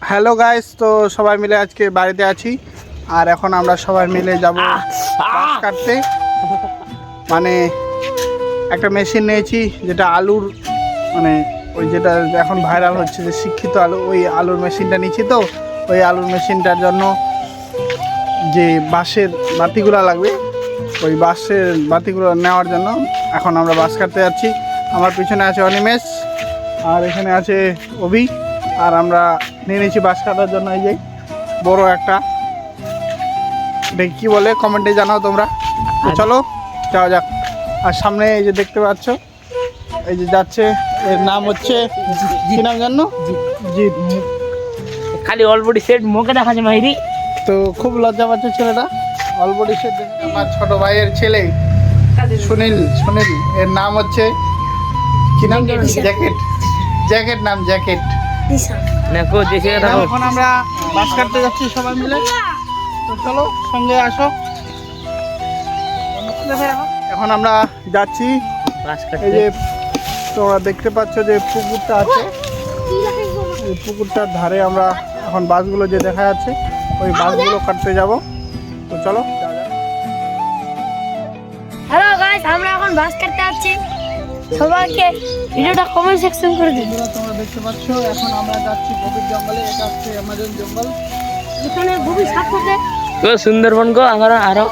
Hello guys, তো সবাই মিলে আজকে বাড়িতে আছি আর এখন আমরা সবাই মিলে যাব গাছ কাটতে। মানে একটা মেশিন নিয়েছি যেটা আলুর মানে ওই যেটা এখন ভাইরাল হচ্ছে যে শিক্ষিত আলু, ওই আলুর মেশিনটা নিয়েছি। তো ওই আলুর মেশিনটার জন্য যে বাঁশের বাতিগুলো লাগবে, ওই বাঁশের বাতিগুলো নেওয়ার জন্য এখন আমরা বাঁশ কাটতে যাচ্ছি। আমার পিছনে আছে অনিমেষ আর এখানে আছে অভি, আর আমরা নিয়ে নিয়েছি বাঁশ কাটার জন্য এই যে বড় একটা, এটা কি বলে কমেন্টে জানাও তোমরা। তো চলো যাওয়া যাক। আর সামনে এই যে দেখতে পাচ্ছ এই যে যাচ্ছে, এর নাম হচ্ছে কি নাম জানো? জিৎ। খালি অলবডি সেট মুখে দেখাচ্ছে মাইরি। তো খুব লজ্জা পাচ্ছে ছেলেটা, অলবডি সেট দেখে। আমার ছোট ভাইয়ের ছেলে সুনীল, এর নাম হচ্ছে কি নাম? জ্যাকেট। নাম জ্যাকেট। দেখো দেশে দেখো। এখন আমরা বাস কাটতে যাচ্ছি সবাই মিলে, তো চলো সঙ্গে আসো। এখন আমরা যাচ্ছি, এই যে তোমরা দেখতে পাচ্ছ যে পুকুরটা আছে, এই পুকুরটার ধারে আমরা এখন বাসগুলো যে দেখা যাচ্ছে ওই বাসগুলো কাটতে যাব। তো চলো। হ্যালো গাইস, আমরা এখন বাস কাটতে যাচ্ছি। সবাইকে ভিডিওটা কমেন্ট সেকশন করে দিন। তোমরা দেখতে পাচ্ছ এখন আমরা যাচ্ছি গভীর জঙ্গলে। এটা হচ্ছে অ্যামাজন জঙ্গল, এখানে খুবই সাপ থাকে। তো সুন্দরবন গো আমরা আরো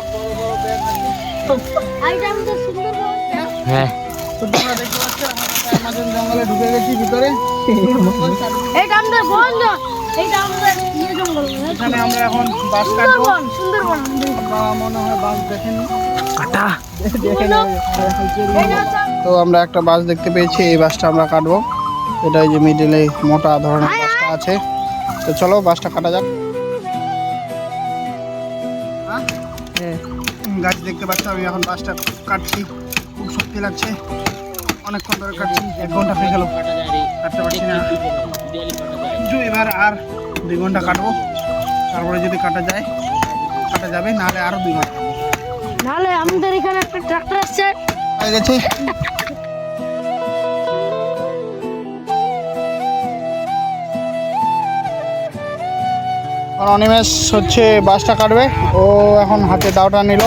এইটা আমাদের সুন্দরবন। হ্যাঁ, তো তোমরা দেখতে পাচ্ছ আমরা অ্যামাজন জঙ্গলে ঢুকে গেছি ভিতরে। এইটা আমাদের বন, এইটা আমাদের ইয়ে জঙ্গল। এখানে আমরা এখন বাস কাটবো। সুন্দরবন। আমরা মনে হয় বাস দেখেনি, কাটা এইটা হচ্ছে তো আমরা একটা বাস দেখতে পেয়েছি, এই বাসটা আমরা কাটবো। এটা এই যে মিডিলে মোটা ধরনের বাসটা আছে। তো চলো বাসটা কাটা যাক। গাছ দেখতে পাচ্ছ, আমি এখন বাসটা কাটছি, খুব শক্তি লাগছে, অনেকক্ষণ ধরে কাটছি, 1 ঘন্টা হয়ে গেল কাটতে পারছি না। এবার আর 2 ঘন্টা কাটবো, তারপরে যদি কাটা যাবে, নাহলে আরো 2 ঘন্টা। নালে আমাদের এখানে একটা ট্রাক্টর আসছে। হয়ে গেছে। অনিমেষ হচ্ছে বাসটা কাটবে, ও এখন হাতে দাওটা নিল।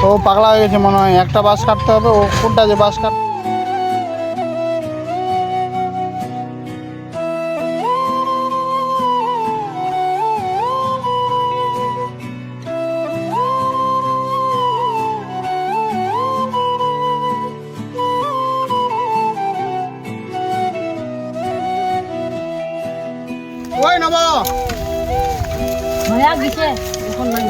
তো পাগলা হয়ে গেছে মনে হয়, একটা বাস কাটতে হবে, ও কোনটা যে বাস কাট। ওই নব ভাইয়া গেছে এখন নাই।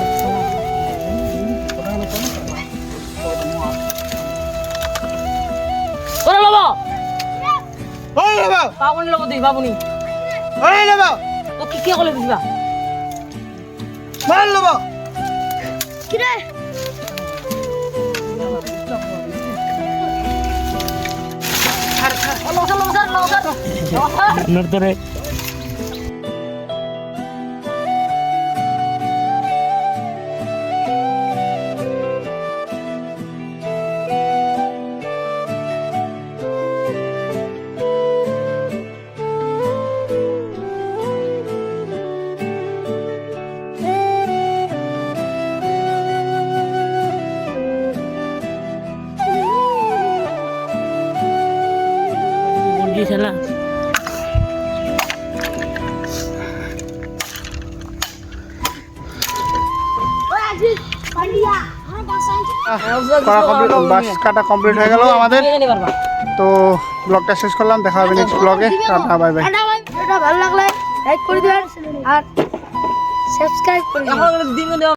ওরে বাবা, ওই নব বাবুনি লোক দিই বাবুনি। ওই নব তো কি কি করে দিবা? মার নব। কি রে? নড়তরে মুরগি খেলা। ওই আজি পান্ডিয়া আমার বাসা বাস কাটা কমপ্লিট হয়ে গেল আমাদের। তো ব্লগটা শেষ করলাম, দেখা হবে নেক্সট ব্লগে। Tata, bye bye. এটা ভালো লাগলে লাইক করে দিবেন আর সাবস্ক্রাইব করে দিবেন।